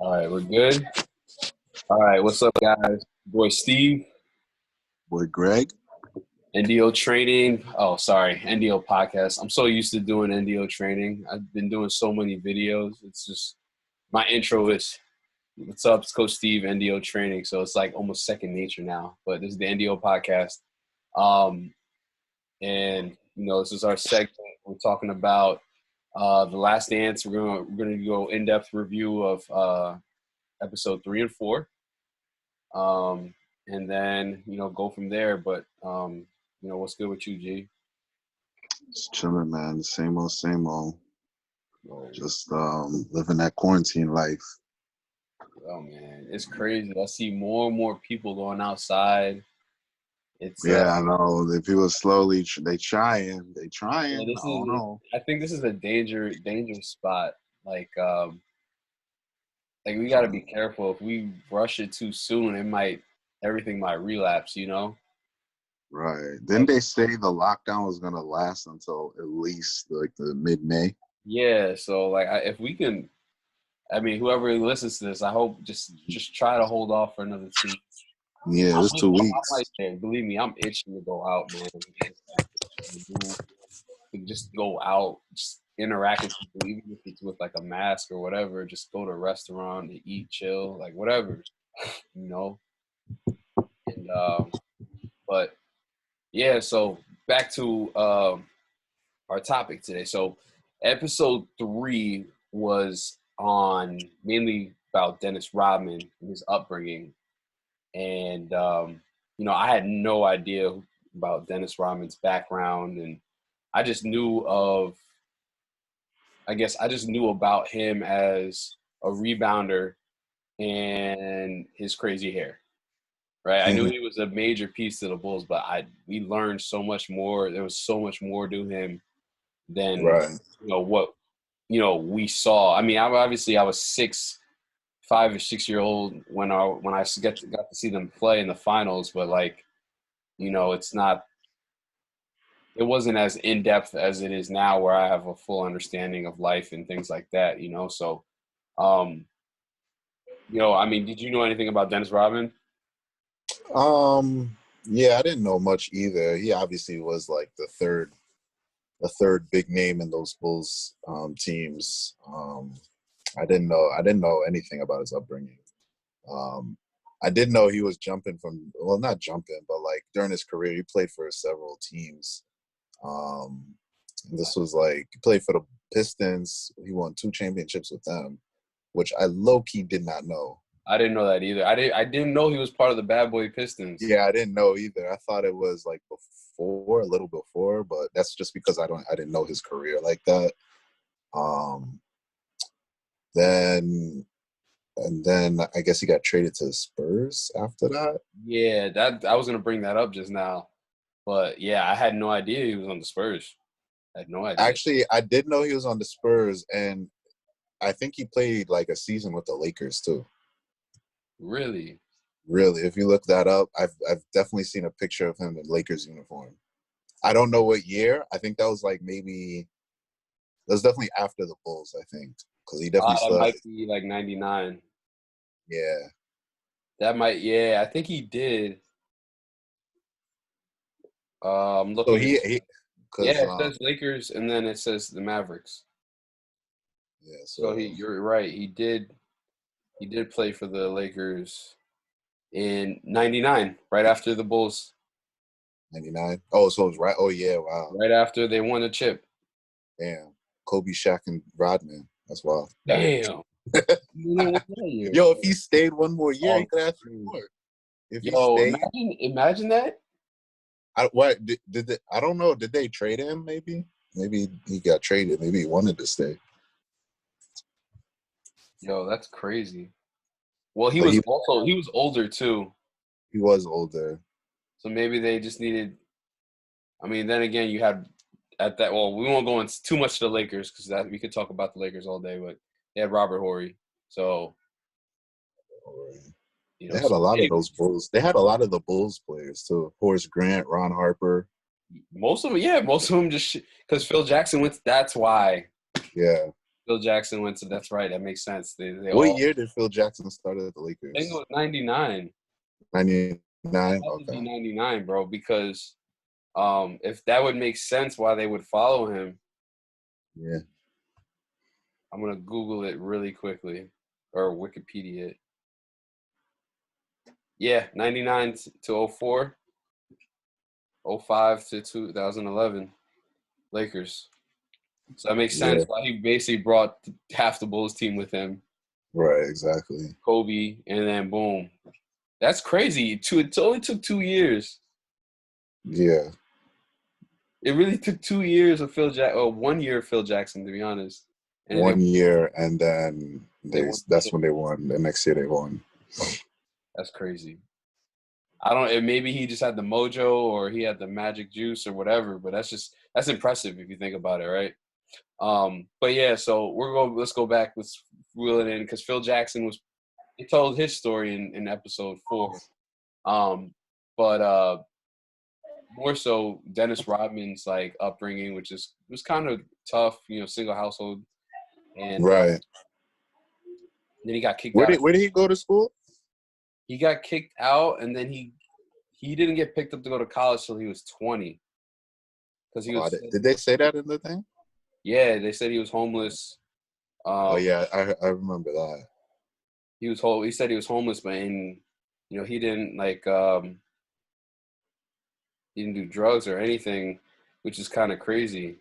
All right, we're good. All right, what's up, guys? Boy Steve, Boy, Greg. NDO training. Oh, sorry, NDO podcast. I'm so used to doing NDO training. I've been doing so many videos. It's just my intro is, "What's up? It's Coach Steve, NDO training." So it's like almost second nature now. But this is the NDO podcast, and this is our segment. We're talking about the Last Dance. We're gonna go in-depth review of episode 3 and 4. And then, go from there. But, what's good with you, G? Just chilling, man. The same old, same old. Oh, Just living that quarantine life. oh, man, it's crazy. I see more and more people going outside. It's I know. The people slowly, they trying. yeah, I don't know. I think this is a dangerous spot. Like we got to be careful. If we rush it too soon, everything might relapse, Right. Didn't they say the lockdown was going to last until at least like the mid-May? Yeah, so if we can, whoever listens to this, I hope just try to hold off for another 2 weeks. Yeah, it's 2 weeks. Believe me, I'm itching to go out, man. Just go out, just interact with people, even if it's with like a mask or whatever. Just go to a restaurant and eat, chill, like whatever, And but yeah, so back to our topic today. So episode 3 was on mainly about Dennis Rodman and his upbringing. And, I had no idea about Dennis Rodman's background. And I just knew about him as a rebounder and his crazy hair. Right. I knew he was a major piece to the Bulls, but we learned so much more. There was so much more to him than what we saw. I mean, I was 5 or 6 year old when I got to see them play in the finals, but it wasn't as in depth as it is now, where I have a full understanding of life and things like that. So, did you know anything about Dennis Rodman? Yeah, I didn't know much either. He obviously was like the third big name in those Bulls teams. I didn't know anything about his upbringing. I did know he was not jumping, but like during his career, he played for several teams. This was like, he played for the Pistons. He won 2 championships with them, which I low-key did not know. I didn't know that either. I didn't know he was part of the Bad Boy Pistons. Yeah, I didn't know either. I thought it was like a little before, but that's just because I didn't know his career like that. Then I guess he got traded to the Spurs after that. Yeah, I was gonna bring that up just now, but yeah, I had no idea he was on the Spurs. I had no idea. Actually, I did know he was on the Spurs, and I think he played like a season with the Lakers too. Really? Really, if you look that up, I've definitely seen a picture of him in Lakers uniform. I don't know what year. I think that was definitely after the Bulls, I think, because he definitely it might be like 99. Yeah. That might, yeah, I think he did. I'm looking. So it says Lakers, and then it says the Mavericks. Yeah. So you're right. He did play for the Lakers in 99, right after the Bulls. 99. Oh, so it was right. Oh yeah, wow. Right after they won the chip. Damn. Kobe, Shaq, and Rodman. That's wild. Damn. Yo, if he stayed one more year, he could have 3 more. If he stayed, imagine that. I don't know. Did they trade him? Maybe he got traded. Maybe he wanted to stay. Yo, that's crazy. Well, he was older too. He was older. So maybe they just needed. I mean, then again, you had at that. Well, we won't go into too much to the Lakers because we could talk about the Lakers all day. But they had Robert Horry, so they had a lot of those Bulls. They had a lot of the Bulls players too. Horace Grant, Ron Harper. Most of them just because Phil Jackson went. That's why. Yeah. Phil Jackson went to. That's right. That makes sense. They What all. year did Phil Jackson start at the I think it Lakers? was 99. 99. That would be Okay. 99, bro. Because if that would make sense, why they would follow him. Yeah. I'm gonna Google it really quickly, or Wikipedia it. Yeah, 99 to 04, 05 to 2011, Lakers. So that makes sense Yeah. why he basically brought half the Bulls team with him, Right. Exactly. Kobe, and then boom. That's crazy. It only took 2 years. Yeah. It really took 2 years of or 1 year of Phil Jackson, to be honest. And then 1 year, and then they won. that's when they won. The next year they won. That's crazy. I don't. Maybe he just had the mojo, or he had the magic juice, or whatever. But that's impressive if you think about it, right? But yeah, so let's go back. Let's reel it in because Phil Jackson he told his story in episode 4. But more so Dennis Rodman's like upbringing, which was kind of tough, single household, and Right. then he got kicked Where out. did he go to school? He got kicked out, and then he didn't get picked up to go to college till he was 20. Because he was. Did they say that in the thing? Yeah, they said he was homeless. Oh yeah, I remember that. He said he was homeless, but he didn't he didn't do drugs or anything, which is kind of crazy.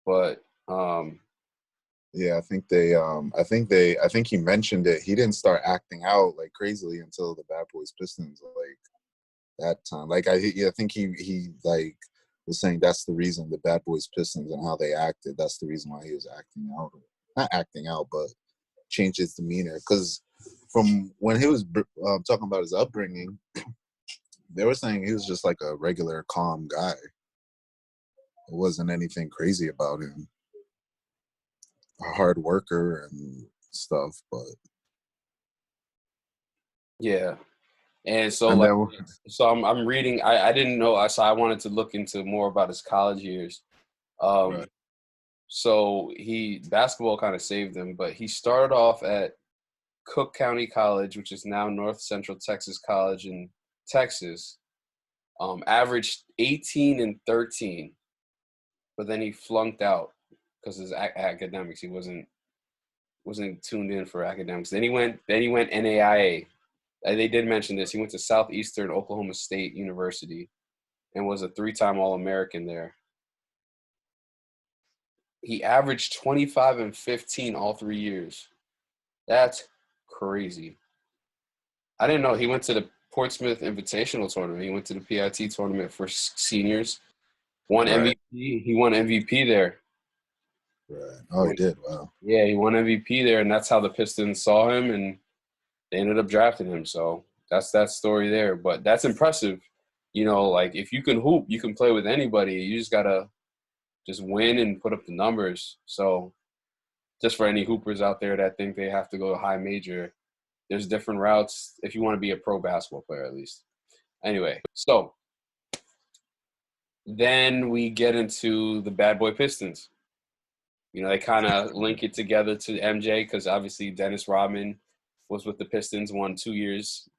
But yeah, I think he mentioned it. He didn't start acting out like crazily until the Bad Boys Pistons, like that time. Like I think he like was saying that's the reason the Bad Boys Pistons and how they acted. That's the reason why he was acting out, not acting out, but changed his demeanor. Because from when he was talking about his upbringing, they were saying he was just like a regular calm guy. It wasn't anything crazy about him. A hard worker and stuff, but yeah, and so and like then so I'm reading. I didn't know. So I wanted to look into more about his college years. right. So basketball kind of saved him, but he started off at Cook County College, which is now North Central Texas College in Texas. Averaged 18 and 13, but then he flunked out because of his academics. He wasn't tuned in for academics. Then he went NAIA. They did mention this. He went to Southeastern Oklahoma State University and was a 3-time All-American there. He averaged 25 and 15 all 3 years. That's crazy. I didn't know he went to the Portsmouth Invitational Tournament. He went to the PIT tournament for seniors. Won Right. MVP. He won MVP there. Right. Oh, he did. Wow. Yeah, he won MVP there, and that's how the Pistons saw him, and they ended up drafting him. So that's that story there. But that's impressive. Like if you can hoop, you can play with anybody. You just gotta just win and put up the numbers. So just for any hoopers out there that think they have to go to high major, there's different routes if you want to be a pro basketball player at least. Anyway, so then we get into the Bad Boy Pistons. They kind of link it together to MJ because obviously Dennis Rodman was with the Pistons, won 2 years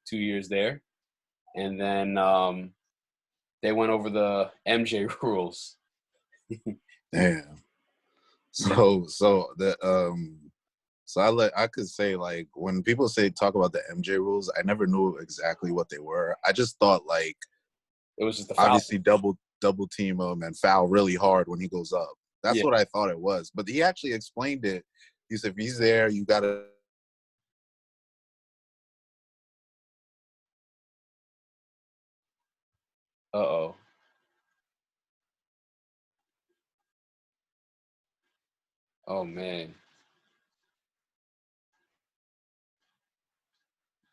there. And then they went over the MJ rules. Damn. I could say, like, when people talk about the MJ rules, I never knew exactly what they were. I just thought like It was just the foul. Obviously double team him and foul really hard when he goes up. That's what I thought it was. But he actually explained it. He said if he's there, you gotta Uh-oh. Oh man.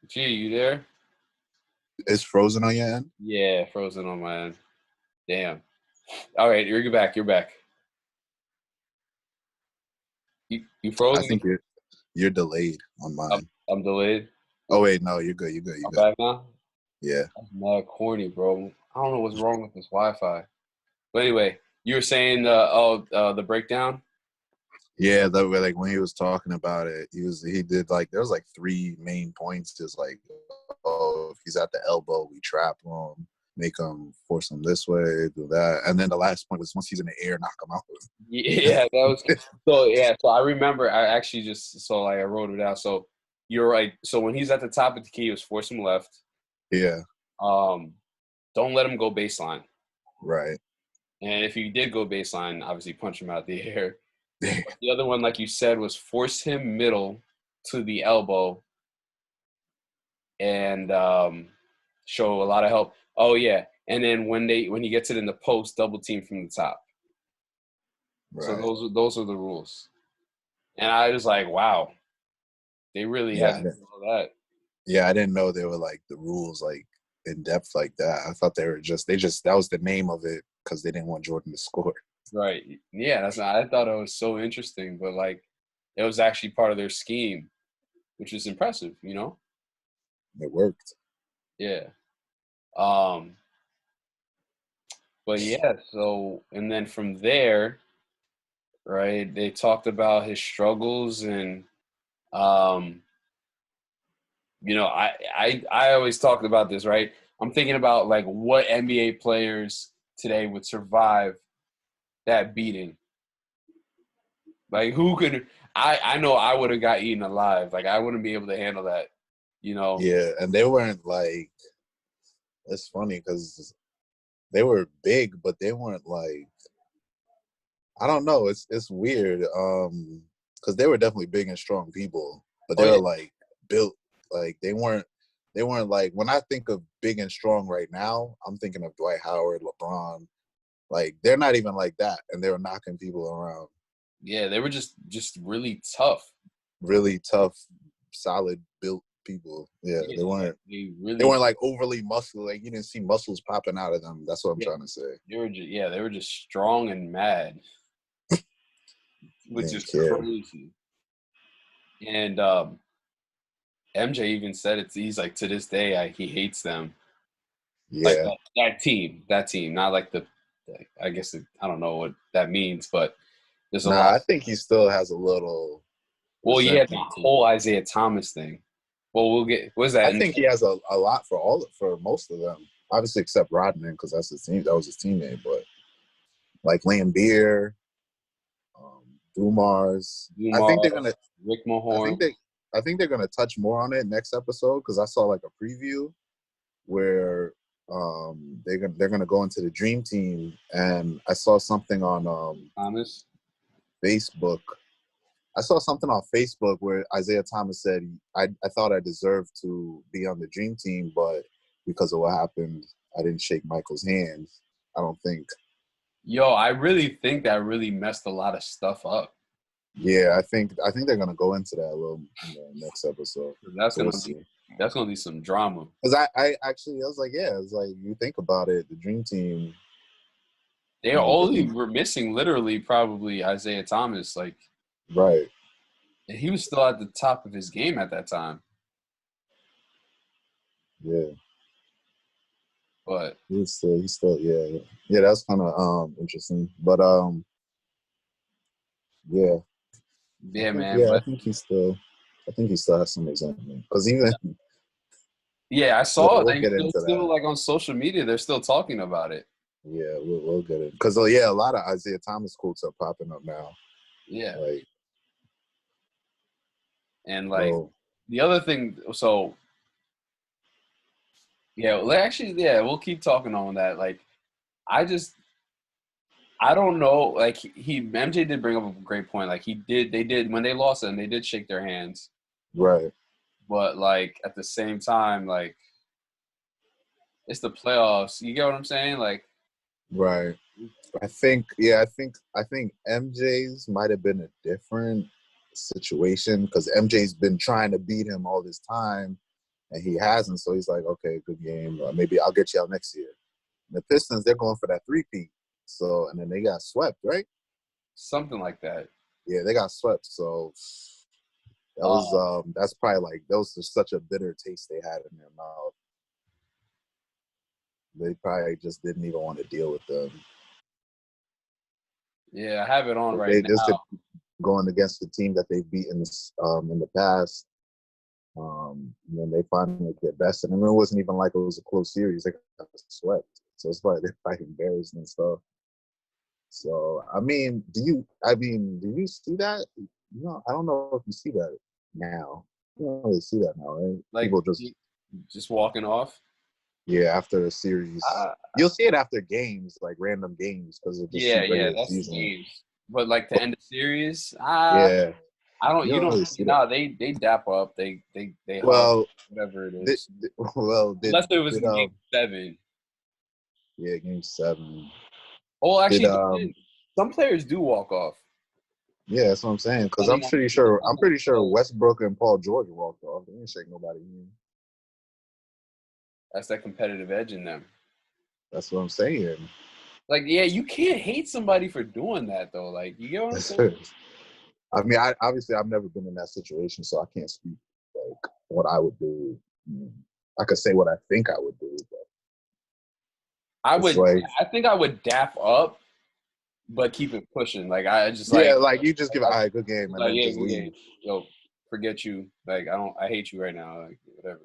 Gee, you there? It's frozen on your end? Yeah, frozen on my end. Damn. All right, you're back. You're back. You frozen? I think you're delayed on mine. I'm delayed. Oh wait, no, you're good. You're good. I'm back now? Yeah. That's mad corny, bro. I don't know what's wrong with this Wi-Fi. But anyway, you were saying the breakdown? Yeah, that way, like when he was talking about it, he did like there was like three main points. Just like, oh, if he's at the elbow, we trap him, make him force him this way, do that, and then the last point was once he's in the air, knock him out. Yeah, that was so. Yeah, so I remember. I actually just so like I wrote it down. So you're right. So when he's at the top of the key, it was force him left. Yeah, Don't let him go baseline. right. And if he did go baseline, obviously punch him out the air. But the other one, like you said, was force him middle to the elbow and show a lot of help. Oh yeah, and then when he gets it in the post, double team from the top. Right. So those are the rules. And I was like, wow, they really had to do all that. Yeah, I didn't know they were like the rules like in depth like that. I thought that was the name of it because they didn't want Jordan to score. Right. Yeah, I thought it was so interesting, but like it was actually part of their scheme, which is impressive, you know? It worked. Yeah. But yeah, so and then from there, right, they talked about his struggles and you know, I always talked about this, right? I'm thinking about like what NBA players today would survive that beating. Like who could I know I would have got eaten alive. Like I wouldn't be able to handle that, you know. Yeah, and they weren't like. It's funny because they were big, but they weren't like. I don't know. It's weird. Because they were definitely big and strong people, but Oh they were yeah. like built. Like they weren't. They weren't like when I think of big and strong right now. I'm thinking of Dwight Howard, LeBron. Like they're not even like that, and they were knocking people around. Yeah, they were just really tough. Really tough, solid built people. Yeah, Yeah, they like weren't. they They really weren't like overly muscular. Like you didn't see muscles popping out of them. That's what I'm yeah, trying to say. they were just strong and mad, They which is didn't care. crazy. And MJ even said it. He's like to this day, he hates them. Like Yeah. that team, not like I guess I don't know what that means, but there's a Nah, lot. I think he still has a little Well, yeah, the resentment to whole it. Isaiah Thomas thing. Well, we'll get. What's I that? think he has a lot for most of them. Obviously, except Rodman because that's his team. That was his teammate. But like Lambeer, Dumars, I think they're Dumars, gonna. Rick I think Mahorn. they. I think they're gonna touch more on it next episode because I saw like a preview where they're gonna go into the dream team and I saw something on Thomas. Facebook. I saw something on Facebook where Isaiah Thomas said, I thought I deserved to be on the dream team, but because of what happened, I didn't shake Michael's hand. I don't think. Yo, I really think that really messed a lot of stuff up. Yeah, I think they're gonna go into that a little in the next episode. That's So we'll gonna see. be some drama. Because I was like, yeah, it's like you think about it, the dream team, They only were missing literally probably Isaiah Thomas. Like right. he was still at the top of his game at that time. Yeah. But He's still yeah, that's kinda interesting. But yeah. yeah, man. But I think he still has some resentment. Because even yeah, I saw we'll they get into still that. like on social media. They're still talking about it. Yeah, we'll get it. Because yeah, a lot of Isaiah Thomas quotes are popping up now. Yeah, Like, and like oh the other thing. So yeah, we'll keep talking on that. Like I just I don't know. Like MJ did bring up a great point. Like they did when they lost them, they did shake their hands. right. But like at the same time, like it's the playoffs. You get what I'm saying? Like Right. I think MJ's might have been a different situation because MJ's been trying to beat him all this time and he hasn't. So he's like, okay, good game. Maybe I'll get you out next year. And the Pistons, they're going for that three-peat. So, and then they got swept, right? something like that. Yeah, they got swept. So that's probably like, that was just such a bitter taste they had in their mouth. They probably just didn't even want to deal with them. Yeah, I have it on right They just now. going against the team that they've beaten in the past. And then they finally get bested. And it wasn't even like it was a close series. They got swept. So it's like they're fighting bears and stuff. So I mean, do you see that? No, I don't know if you see that now. You don't really see that now, right? Like People just walking off. Yeah, after a series, you'll see it after games, like random games, because of the regular that's season. games. But like to end the series, Yeah, I don't. you You don't don't. really see No, they dap up. They hug, well, whatever it is. unless it was in game 7. Yeah, game 7. Oh, actually, Did, some players do walk off. Yeah, that's what I'm saying. Because I'm pretty sure Westbrook and Paul George walked off. They didn't shake nobody in. That's that competitive edge in them. That's what I'm saying. Like, yeah, you can't hate somebody for doing that, though. Like, you get what I'm saying? I mean, obviously I've never been in that situation, so I can't speak like what I would do. I could say what I think I would do, but I think I would dap up, but keep it pushing. Like like you just give a good game and then just leave. Game. Yo, forget you. Like I hate you right now. Like whatever.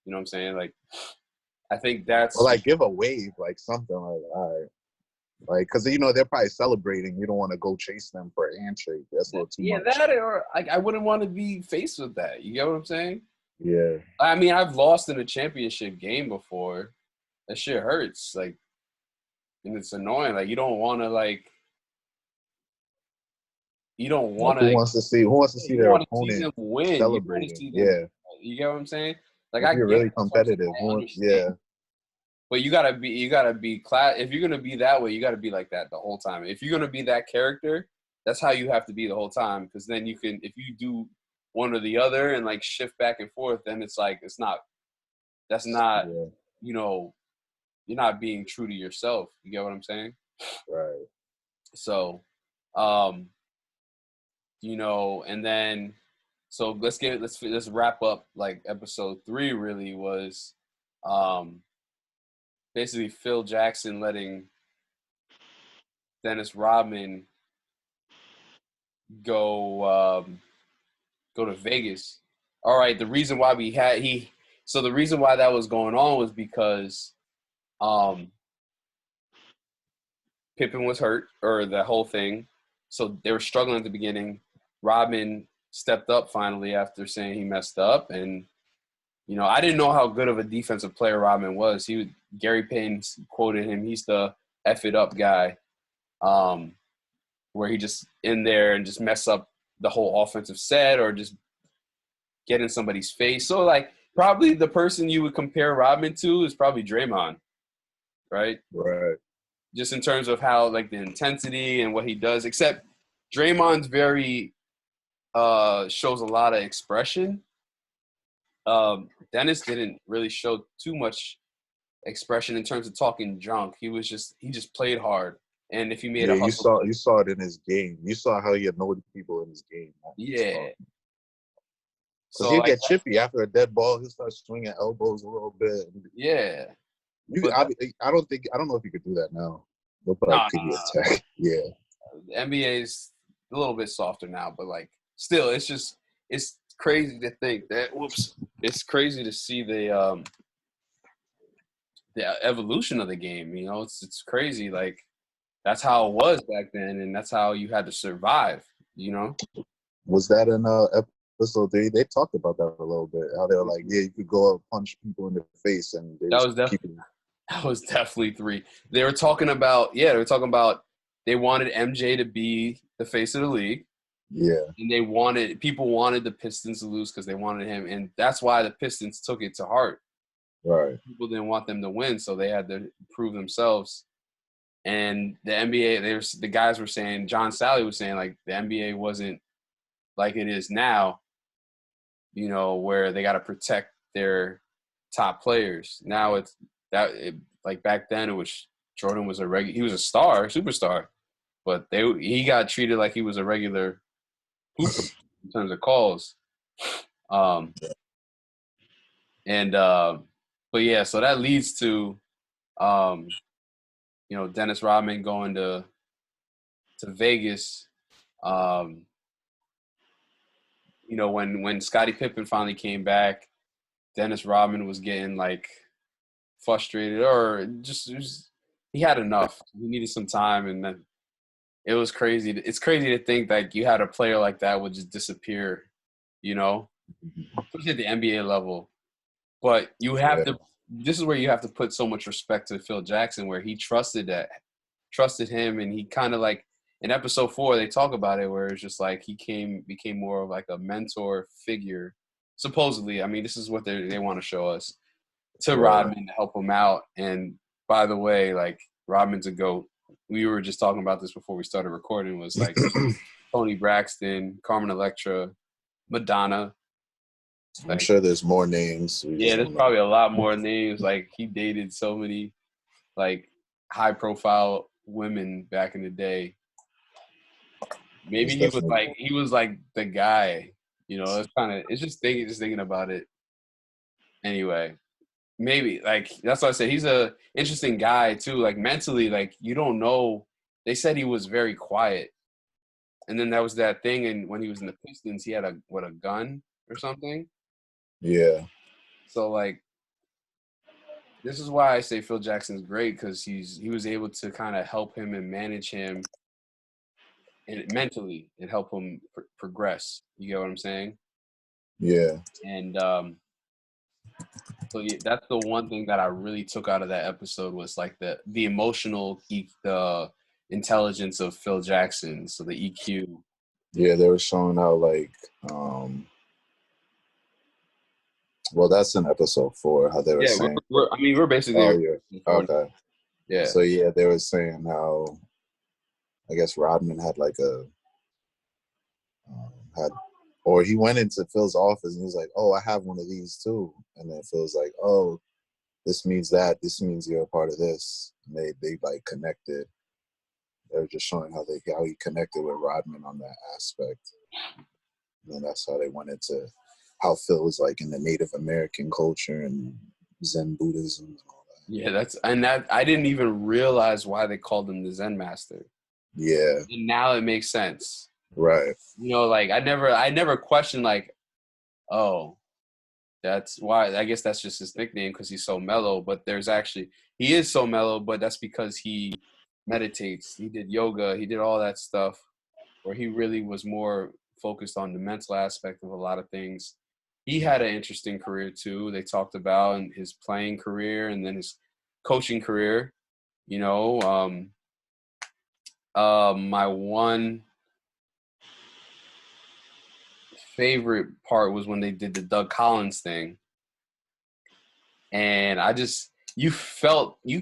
You know what I'm saying? Like I think that's or like give a wave, like something like all right. Like, because, they're probably celebrating. You don't want to go chase them for a handshake. That's a little too much. Yeah, that or I wouldn't want to be faced with that. You get what I'm saying? Yeah. I mean, I've lost in a championship game before. That shit hurts. Like, and it's annoying. Like, you don't want to, like, you don't want to. Who wants to see their opponent see them win. celebrating? See them, yeah. You get what I'm saying? Like, if you're really competitive. Yeah. But you gotta be class. If you're gonna be that way, you gotta be like that the whole time. If you're gonna be that character, that's how you have to be the whole time. Because then you can, if you do one or the other and like shift back and forth, then it's like that's not, you're not being true to yourself. You get what I'm saying? Right. So, and then, so let's wrap up. Like episode 3 really was, basically Phil Jackson letting Dennis Rodman go to Vegas. All right, the reason why the reason why that was going on was because Pippen was hurt, or the whole thing. So they were struggling at the beginning. Rodman stepped up finally after saying he messed up, and I didn't know how good of a defensive player Rodman was. Gary Payton quoted him, he's the F it up guy, where he just in there and just mess up the whole offensive set or just get in somebody's face. So, like, probably the person you would compare Rodman to is probably Draymond, right? Right. Just in terms of how, like, the intensity and what he does, except Draymond's very shows a lot of expression. Dennis didn't really show too much expression in terms of talking junk. He just played hard. And if he made a hustle, you saw it in his game. You saw how he annoyed people in his game. Yeah. Because he'd get chippy after a dead ball. He'll start swinging elbows a little bit. Yeah. I don't know if you could do that now. They'll probably give you a tech. Yeah. The NBA's a little bit softer now, but like still, it's crazy to think that. It's crazy to see the evolution of the game. It's crazy. Like that's how it was back then, and that's how you had to survive. Was that in episode 3? They talked about that a little bit. How they were like, yeah, you could go up, punch people in the face, and that was definitely 3. They were talking about they wanted MJ to be the face of the league. Yeah. And people wanted the Pistons to lose because they wanted him, and that's why the Pistons took it to heart. Right. People didn't want them to win, so they had to prove themselves. And the NBA, the guys were saying, John Sally was saying, like, the NBA wasn't like it is now, where they got to protect their top players. Now like back then it was Jordan was he was a superstar, but he got treated like he was a regular hooper in terms of calls. But yeah, so that leads to Dennis Rodman going to Vegas. you know, when Scottie Pippen finally came back, Dennis Rodman was getting like frustrated or he had enough. He needed some time, and then it was crazy. It's crazy to think that you had a player like that would just disappear, you know, especially at the NBA level. But you have to. This is where you have to put so much respect to Phil Jackson, where he trusted him, and he kind of like in episode 4 they talk about it, where it's just like he became more of like a mentor figure, supposedly. I mean, this is what they want to show us to Rodman to help him out. And by the way, like Rodman's a GOAT. We were just talking about this before we started recording. Was like Tony Braxton, Carmen Electra, Madonna. I'm sure there's more names. Yeah, there's probably a lot more names. Like he dated so many like high profile women back in the day. Maybe he was like the guy, you know. It's just thinking about it. Anyway, maybe like that's why I said he's a interesting guy too. Like mentally, like you don't know. They said he was very quiet, and then that was that thing. And when he was in the Pistons, he had a gun or something. Yeah. So like, this is why I say Phil Jackson's great, because he was able to kind of help him and manage him, and mentally and help him progress. You get what I'm saying? Yeah. And so yeah, that's the one thing that I really took out of that episode was like the emotional, the intelligence of Phil Jackson. So the EQ. Yeah, they were showing how like, well, that's in episode 4. How they were saying. We're basically. Oh yeah. Okay. Yeah. So yeah, they were saying how, I guess Rodman had like or he went into Phil's office and he was like, "Oh, I have one of these too." And then Phil's like, "Oh, this means that. This means you're a part of this." And they like connected. They were just showing how he connected with Rodman on that aspect. And then that's how they went into how Phil was like in the Native American culture and Zen Buddhism and all that. Yeah, I didn't even realize why they called him the Zen master. Yeah. And now it makes sense. Right. You know, like I never questioned like, oh, that's why. I guess that's just his nickname because he's so mellow. But he is so mellow, but that's because he meditates. He did yoga. He did all that stuff where he really was more focused on the mental aspect of a lot of things. He had an interesting career too. They talked about in his playing career and then his coaching career. You know, my one favorite part was when they did the Doug Collins thing. And you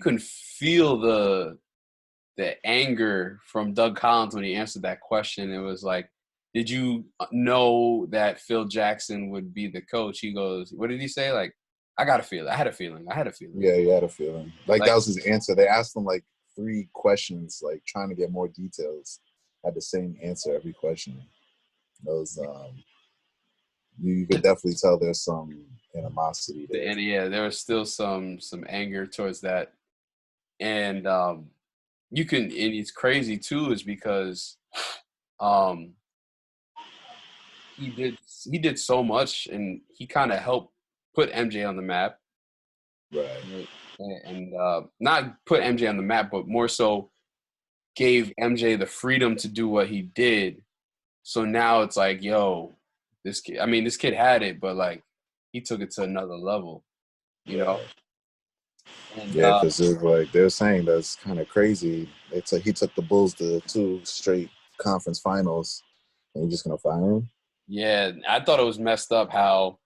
can feel the anger from Doug Collins when he answered that question. It was like, did you know that Phil Jackson would be the coach? He goes, what did he say? Like, I got a feeling. I had a feeling. Yeah, he had a feeling. Like that was his answer. They asked him like 3 questions, like trying to get more details. Had the same answer every question. Those you could definitely tell there's some animosity there. And yeah, there was still some anger towards that. And and it's crazy too, is because he did so much, and he kind of helped put MJ on the map. Right. And not put MJ on the map, but more so gave MJ the freedom to do what he did. So now it's like, yo, this kid had it, but like he took it to another level, you know? And, yeah, because like they're saying that's kind of crazy. It's like he took the Bulls to 2 straight conference finals, and you're just gonna fire him? Yeah, I thought it was messed up how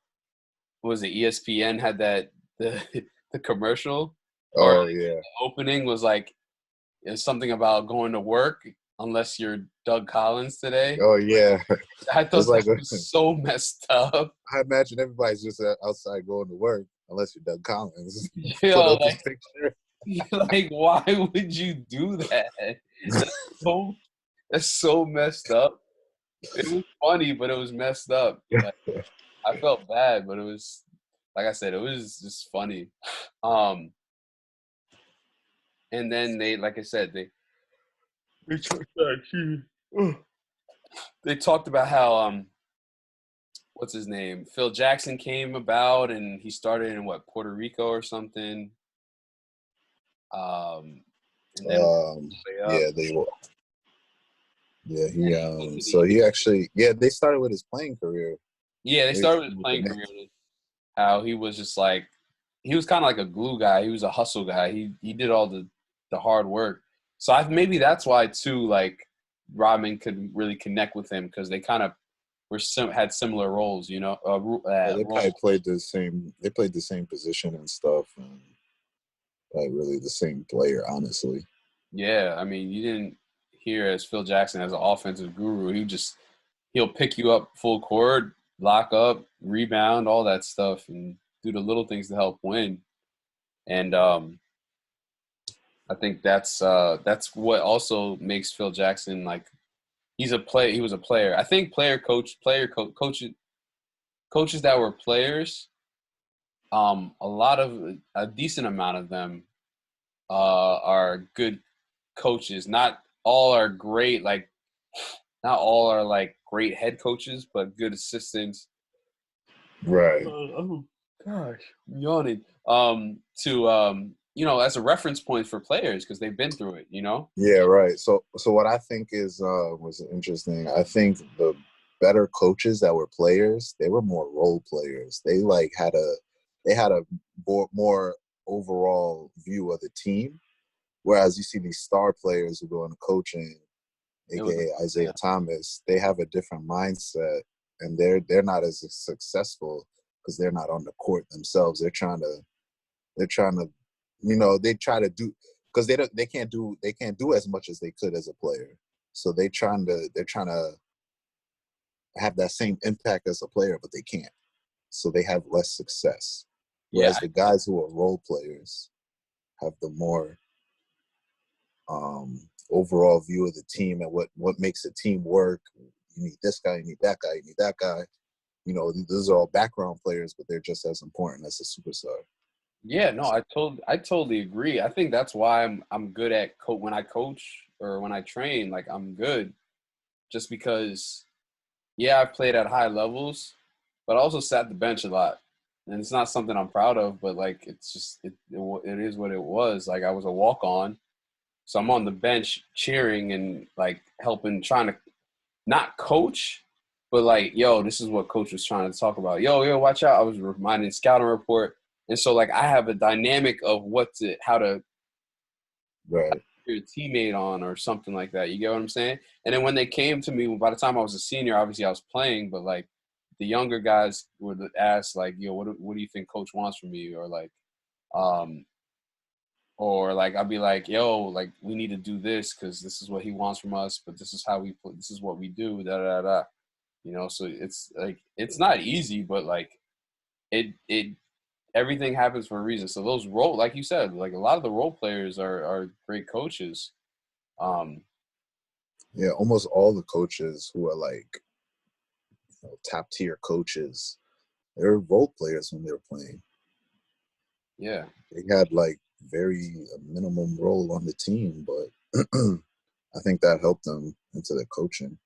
was it ESPN had the commercial or yeah, the opening was like it's something about going to work unless you're Doug Collins today. Oh yeah, I thought that was so messed up. I imagine everybody's just outside going to work unless you're Doug Collins. Yo, like why would you do that? That's so messed up. It was funny, but it was messed up. Like, I felt bad, but it was, like I said, it was just funny. And then they talked about how what's his name? Phil Jackson came about, and he started in Puerto Rico or something. And then way up. Yeah, they were. Yeah, so he actually, they started with his playing career. Yeah, they started with his playing career. How he was just like, he was kind of like a glue guy. He was a hustle guy. He did all the hard work. So maybe that's why too, like Rodman could really connect with him, because they kind of had similar roles, you know. They probably played the same. They played the same position and stuff, and like really the same player, honestly. Yeah, I mean, you didn't hear as Phil Jackson as an offensive guru. He'll pick you up full court, lock up, rebound, all that stuff, and do the little things to help win. And I think that's what also makes Phil Jackson, like, he was a player. I think coaches that were players, a decent amount of them are good coaches. Not all are great, like not all are like great head coaches, but good assistants. Right. Oh gosh, I'm yawning. As a reference point for players, because they've been through it, you know? Yeah, right. So what I think was interesting, I think the better coaches that were players, they were more role players. They had a more overall view of the team. Whereas you see these star players who go into coaching, aka Isaiah Thomas, they have a different mindset, and they're not as successful because they're not on the court themselves. They're trying to, they try to do, because they can't do as much as they could as a player. So they're trying to have that same impact as a player, but they can't. So they have less success. Whereas the guys who are role players have the more overall view of the team and what makes a team work. You need this guy, you need that guy, you need that guy. Those are all background players, but they're just as important as a superstar. Yeah, no, I totally agree. I think that's why I'm good at when I coach or when I train. Like, I'm good, just because, I've played at high levels, but I also sat the bench a lot, and it's not something I'm proud of. But like, it's just it is what it was. Like, I was a walk on, so I'm on the bench cheering and like helping, trying to not coach, but like, yo, this is what coach was trying to talk about. Yo, watch out! I was reminding scouting report. And so, like, I have a dynamic of how to right. your teammate on or something like that. You get what I'm saying? And then when they came to me, by the time I was a senior, obviously I was playing, but like the younger guys would ask, like, yo, what do you think coach wants from me? Or like I'll be like, yo, like, we need to do this because this is what he wants from us, but this is how we play, this is what we do, da da da. So it's like, it's not easy, but like it everything happens for a reason. So those like you said, like a lot of the role players are great coaches. Yeah, almost all the coaches who are like top tier coaches, they're role players when they're playing. Yeah, they had like very minimum role on the team, but I think that helped them into the coaching.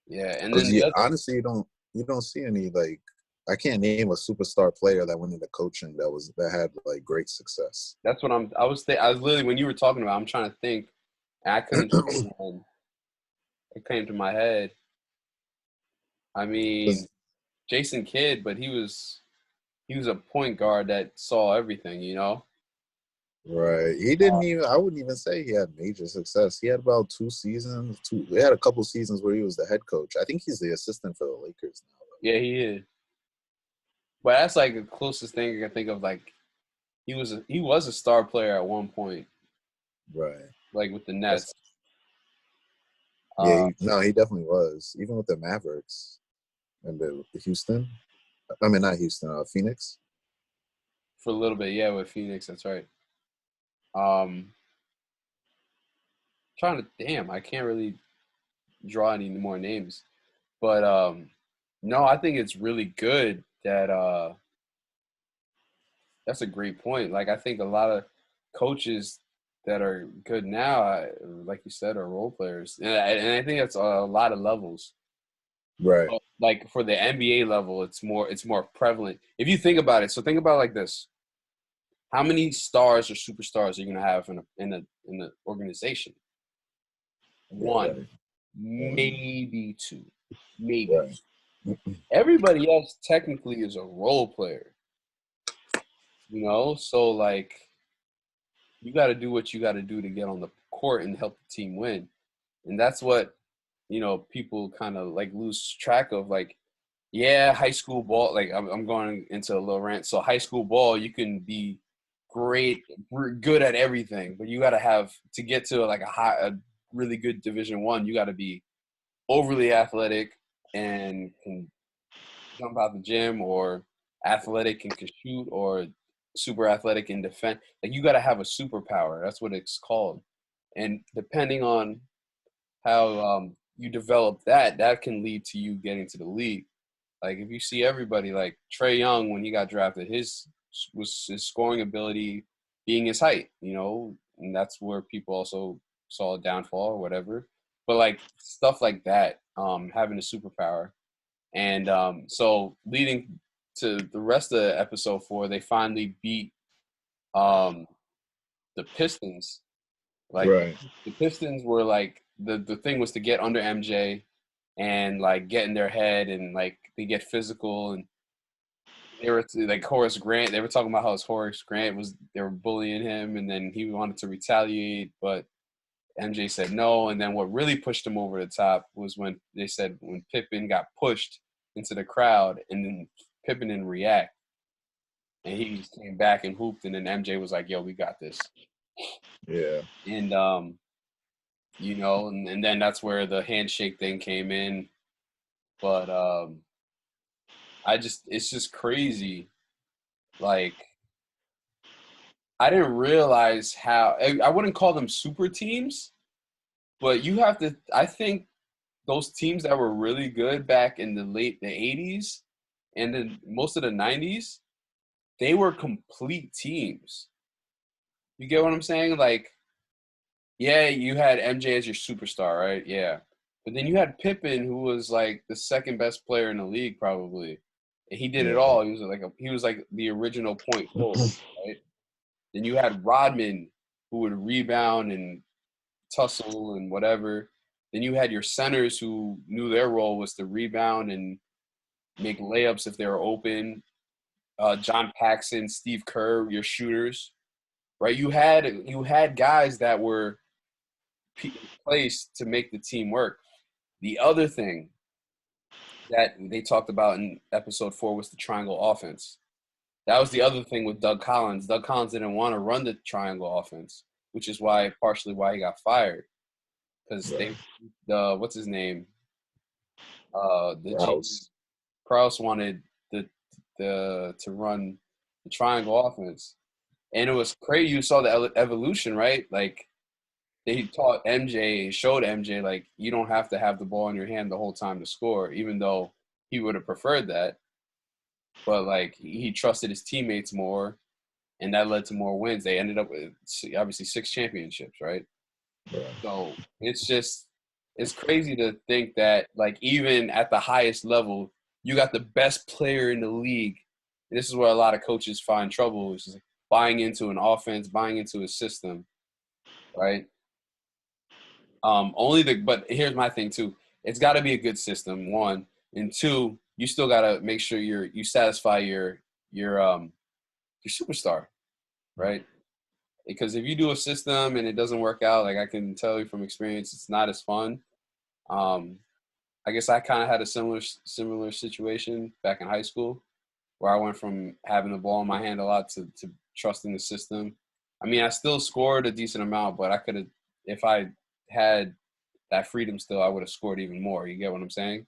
Yeah, and then honestly, you don't see any, like, I can't name a superstar player that went into coaching that had like great success. That's what I was literally, when you were talking about, I'm trying to think, and I couldn't. It came to my head. I mean, Jason Kidd, but he was a point guard that saw everything, Right. He didn't even, I wouldn't even say he had major success. He had about 2 seasons. They had a couple seasons where he was the head coach. I think he's the assistant for the Lakers now. Yeah, he is. But that's like the closest thing I can think of. Like, he was a star player at one point. Right. Like with the Nets. Yeah, he definitely was. Even with the Mavericks and the Houston. I mean, not Houston, Phoenix. For a little bit, yeah, with Phoenix, that's right. I can't really draw any more names. But no, I think it's really good that that's a great point. Like, I think a lot of coaches that are good now, like you said, are role players. And I think that's a lot of levels. Right. But like for the NBA level, it's more prevalent. If you think about it, so think about it like this: how many stars or superstars are you gonna have in a organization? Yeah. One, Right. One. maybe two, maybe. Right. Everybody else technically is a role player, So like you got to do what you got to do to get on the court and help the team win, and that's what people kind of like lose track of. Like, yeah, high school ball. Like I'm going into a little rant. So high school ball, you can be great, good at everything, but you got to have to get to like a really good Division 1. You got to be overly athletic and can jump out the gym, or athletic and can shoot, or super athletic and defend. Like you got to have a superpower. That's what it's called. And depending on how you develop that can lead to you getting to the league. Like if you see everybody like Trae Young when he got drafted, his scoring ability being his height, and that's where people also saw a downfall or whatever. But like stuff like that, having a superpower. And so leading to the rest of episode 4, they finally beat um, the Pistons. Like Right. the Pistons were like the thing was to get under MJ and like get in their head and like they get physical, and they were like Horace Grant. They were talking about how Horace Grant they were bullying him, and then he wanted to retaliate, but MJ said no. And then what really pushed him over the top was when they said when Pippen got pushed into the crowd, and then Pippen didn't react, and he just came back and hooped, and then MJ was like, "Yo, we got this." Yeah. And and then that's where the handshake thing came in. But it's just crazy. Like, I didn't realize how, I wouldn't call them super teams, but I think those teams that were really good back in the 80s and then most of the 90s, they were complete teams. You get what I'm saying? Like, yeah, you had MJ as your superstar, right? Yeah. But then you had Pippen, who was like the second best player in the league, probably. And he did it Yeah. all. He was like the original point forward, right? Then you had Rodman, who would rebound and tussle and whatever. Then you had your centers who knew their role was to rebound and make layups if they were open. John Paxson, Steve Kerr, your shooters, right? You had guys that were placed to make the team work. The other thing that they talked about in episode 4 was the triangle offense. That was the other thing with Doug Collins. Doug Collins didn't want to run the triangle offense, which is partially why he got fired. Because what's his name? Krause wanted to run the triangle offense, and it was crazy. You saw the evolution, right? Like they showed MJ like you don't have to have the ball in your hand the whole time to score, even though he would have preferred that. But like he trusted his teammates more, and that led to more wins. They ended up with obviously 6 championships, right? Yeah. So it's crazy to think that like even at the highest level, you got the best player in the league. And this is where a lot of coaches find trouble, which is like buying into an offense, buying into a system, right? But here's my thing too. It's got to be a good system, one, and two, you still got to make sure you satisfy your superstar, right? Because if you do a system and it doesn't work out, like I can tell you from experience, it's not as fun. I guess I kind of had a similar situation back in high school, where I went from having the ball in my hand a lot to trusting the system. I mean, I still scored a decent amount, but I could have, if I had that freedom still, I would have scored even more. You get what I'm saying?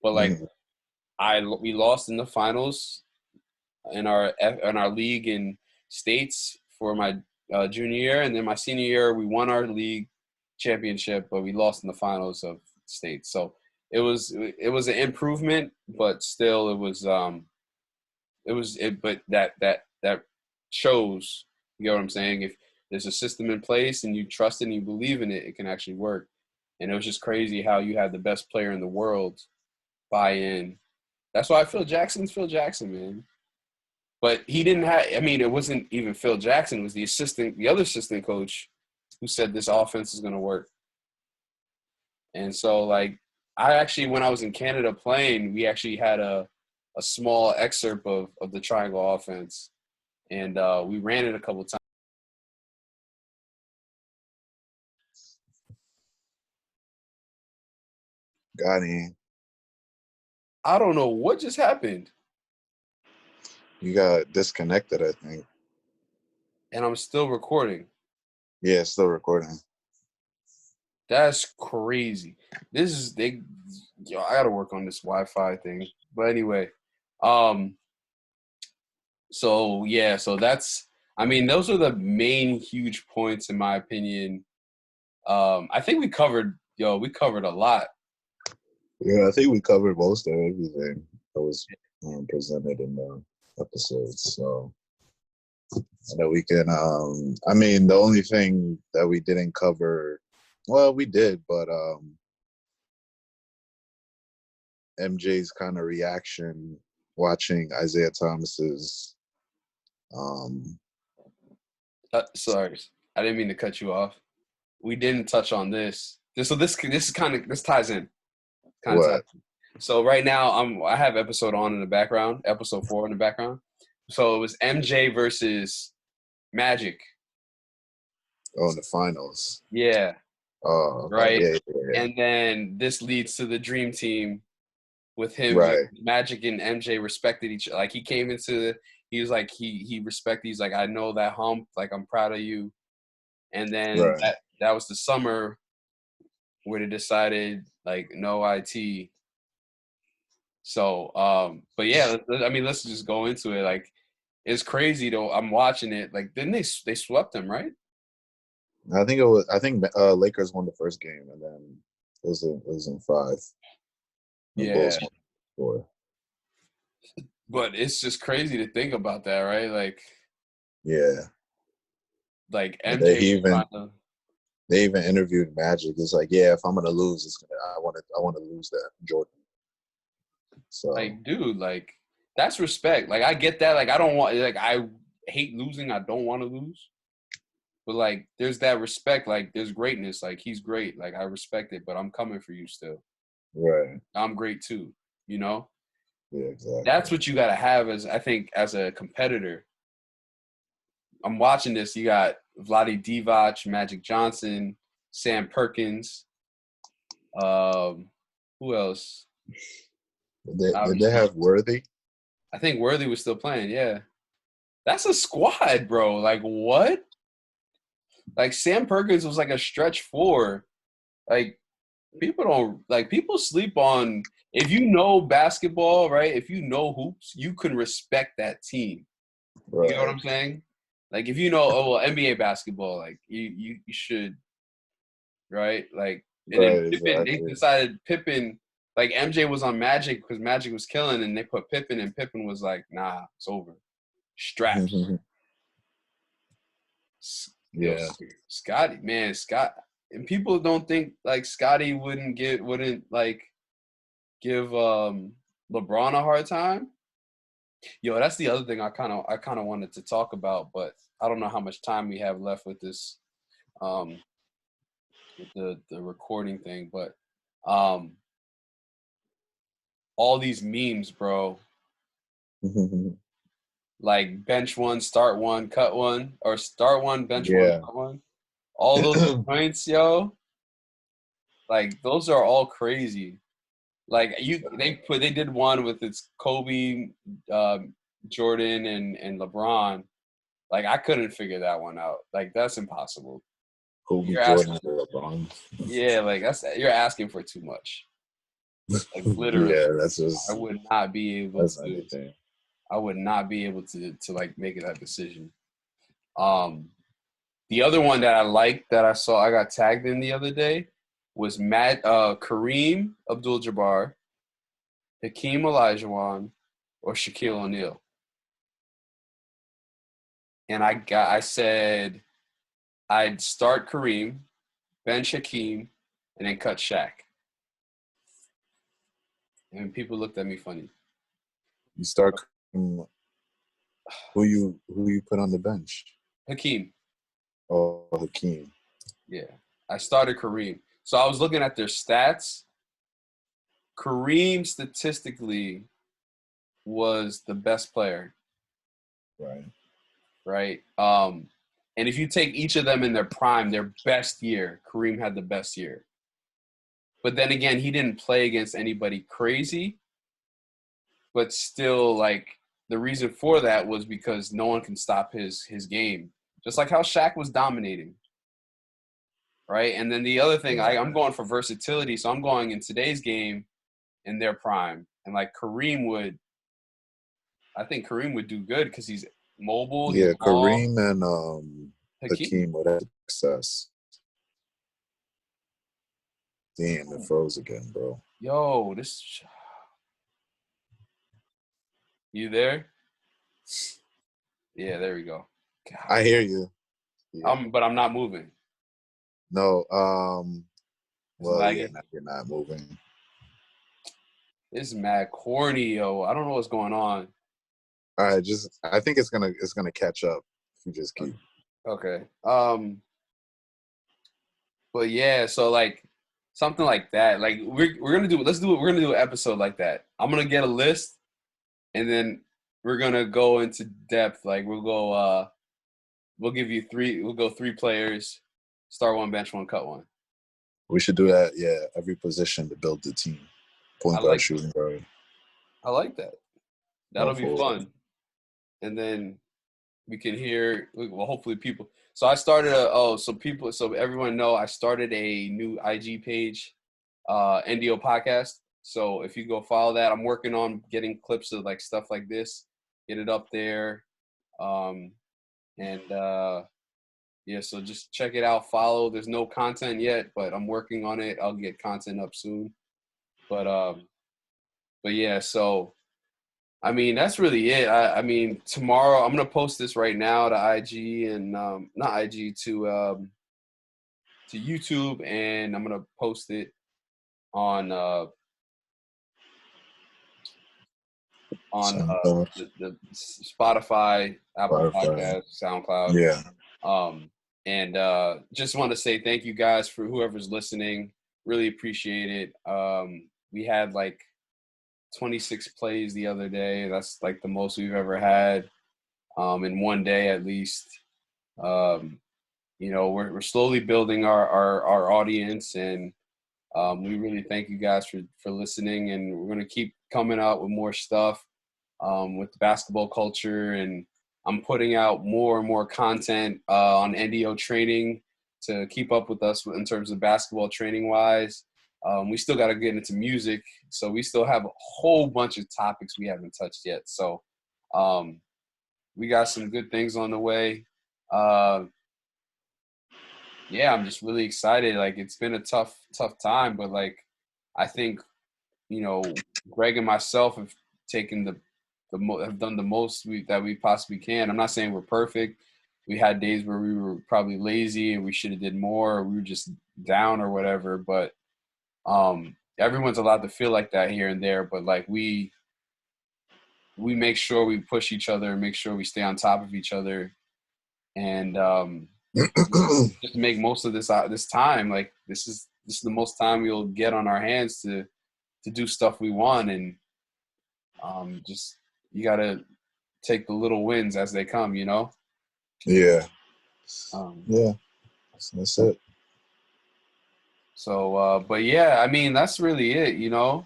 But like, we lost in the finals in our league in states for my junior year, and then my senior year we won our league championship, but we lost in the finals of states. So it was an improvement, but still but that shows, you know what I'm saying? If there's a system in place and you trust it and you believe in it, it can actually work. And it was just crazy how you had the best player in the world buy in. That's why Phil Jackson's Phil Jackson, man. But he didn't have. I mean, it wasn't even Phil Jackson. It was the other assistant coach, who said this offense is going to work. And so, like, I actually, when I was in Canada playing, we actually had a small excerpt of the triangle offense, and we ran it a couple times. Got him. I don't know what just happened. You got disconnected, I think. And I'm still recording. Yeah, still recording. That's crazy. I gotta work on this Wi-Fi thing. But anyway, so that's, I mean, those are the main huge points in my opinion. I think we covered a lot. Yeah, I think we covered most of everything that was presented in the episodes. So, and that we can, I mean, the only thing that we didn't cover, well, we did, but MJ's kind of reaction watching Isaiah Thomas's. Sorry, I didn't mean to cut you off. We didn't touch on this. This ties in. What? So right now I have episode 4 in the background. So it was MJ versus Magic. Oh, in the finals. Yeah. Oh, right. Yeah. And then this leads to the Dream Team with him. Right. Magic and MJ respected each other. Like, he came into he was like, he respected. He's like, I know that hump. Like, I'm proud of you. And then that was the summer where they decided, like, no IT. So, but yeah, I mean, let's just go into it. Like, it's crazy though. I'm watching it. Like, didn't they swept them, right? I think Lakers won the first game, and then it was in 5. Yeah. Bulls won 4. But it's just crazy to think about that, right? Like, yeah. Like, MJ they even interviewed Magic. It's like, yeah, if I'm gonna lose, I want to lose that Jordan. So, like, dude, like, that's respect. Like, I get that. Like, I hate losing. I don't want to lose. But, like, there's that respect. Like, there's greatness. Like, he's great. Like, I respect it, but I'm coming for you still. Right. I'm great too, you know? Yeah, exactly. That's what you got to have as a competitor. I'm watching this. You got Vlade Divac, Magic Johnson, Sam Perkins. Who else? Did they have Worthy? I think Worthy was still playing, yeah. That's a squad, bro. Like, what? Like, Sam Perkins was like a stretch 4. Like, people sleep on, if you know basketball, right? If you know hoops, you can respect that team. Right. You know what I'm saying? Like, if you know, NBA basketball, like, you should, right? Like, and then Pippen, exactly. They decided Pippen, like, MJ was on Magic because Magic was killing, and they put Pippen, and Pippen was like, nah, it's over. Straps. Yeah. Scotty, man, and people don't think, like, Scotty wouldn't give LeBron a hard time. Yo, that's the other thing I kind of wanted to talk about, but I don't know how much time we have left with this, with the recording thing. But all these memes, bro. Like, bench one, start one, cut one, or start one, bench one, cut one. All those points, yo. Like, those are all crazy. Like, they did one with it's Kobe, Jordan, and LeBron. Like, I couldn't figure that one out. Like, that's impossible. Kobe, Jordan, and LeBron. Yeah, like, you're asking for too much. Like, literally. Yeah, that's just. I would not be able to. Anything. I would not be able to like make that decision. The other one that I liked that I saw I got tagged in the other day was Kareem Abdul-Jabbar, Hakeem Olajuwon, or Shaquille O'Neal. And I said I'd start Kareem, bench Hakeem, and then cut Shaq. and people looked at me funny. You start who you put on the bench? Hakeem. Oh, Hakeem. Yeah, I started Kareem. So I was looking at their stats. Kareem statistically was the best player. Right. And if you take each of them in their prime, their best year, Kareem had the best year. But then again, he didn't play against anybody crazy. But still, like, the reason for that was because no one can stop his game. Just like how Shaq was dominating. Right? And then the other thing, I'm going for versatility. So I'm going in today's game in their prime. And, like, I think Kareem would do good because he's mobile. Yeah, he's Kareem and Hakeem would have success. Damn, it froze again, bro. Yo, you there? Yeah, there we go. God. I hear you. Yeah. But I'm not moving. No, well, yeah, you're not moving. This is mad corny, yo. I don't know what's going on. All right, I think it's gonna catch up if you just keep. Okay. But yeah, so like something like that. Like we're gonna do an episode like that. I'm gonna get a list and then we're gonna go into depth. Like we'll go we'll go 3 players, start one, bench one, cut one. We should do that, yeah, every position to build the team. Point guard, shooting guard. I like that. That'll be fun. And then we can hear, well, hopefully people. So I started so everyone know I started a new IG page, NDO Podcast. So if you go follow that, I'm working on getting clips of like stuff like this, get it up there. Yeah, so just check it out, follow. There's no content yet, but I'm working on it. I'll get content up soon. But yeah, so I mean, that's really it. I mean, tomorrow I'm gonna post this right now to IG and not IG to YouTube, and I'm gonna post it on the Spotify, Apple Podcast, SoundCloud. Yeah. And just want to say thank you guys for whoever's listening. Really appreciate it. We had like 26 plays the other day. That's like the most we've ever had in one day at least. You know, we're slowly building our audience, and we really thank you guys for listening, and we're going to keep coming out with more stuff with basketball culture, and I'm putting out more and more content on NDO training to keep up with us in terms of basketball training wise. We still got to get into music, so we still have a whole bunch of topics we haven't touched yet. So we got some good things on the way. Yeah, I'm just really excited. Like, it's been a tough time, but like, I think, you know, Greg and myself have taken have done the most that we possibly can. I'm not saying we're perfect. We had days where we were probably lazy and we should have did more, or we were just down or whatever. But everyone's allowed to feel like that here and there. But like we make sure we push each other and make sure we stay on top of each other, and just to make most of this time. Like this is the most time we'll get on our hands to do stuff we want, and just you gotta take the little wins as they come, you know. Yeah. Yeah, that's it. So but yeah, I mean, that's really it, you know.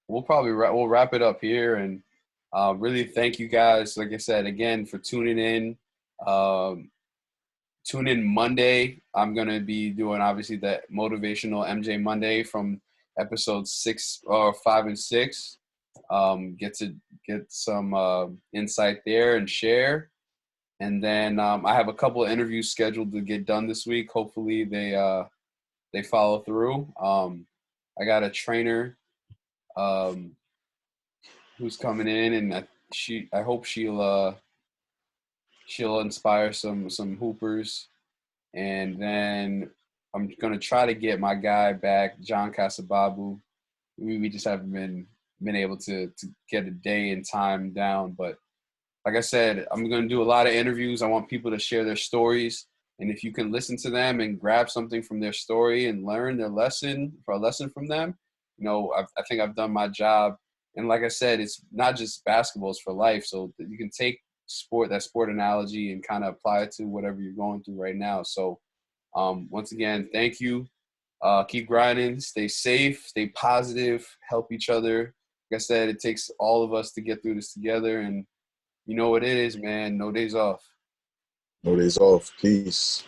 We'll probably we'll wrap it up here, and really thank you guys, like I said again, for tuning in. Tune in Monday. I'm going to be doing, obviously, that motivational MJ Monday from episodes 5 and 6. Get some insight there and share. And then I have a couple of interviews scheduled to get done this week. Hopefully they follow through. I got a trainer who's coming in, and I hope she'll inspire some hoopers. And then I'm going to try to get my guy back, John Casababu. We just haven't been able to get a day and time down. But like I said, I'm going to do a lot of interviews. I want people to share their stories. And if you can listen to them and grab something from their story and learn their lesson, for a lesson from them, I think I've done my job. And like I said, it's not just basketball, it's for life. So you can take that sport analogy and kind of apply it to whatever you're going through right now. So once again, thank you. Keep grinding, stay safe, stay positive, help each other. Like I said, it takes all of us to get through this together. And you know what it is, man. No days off. No days off. Peace.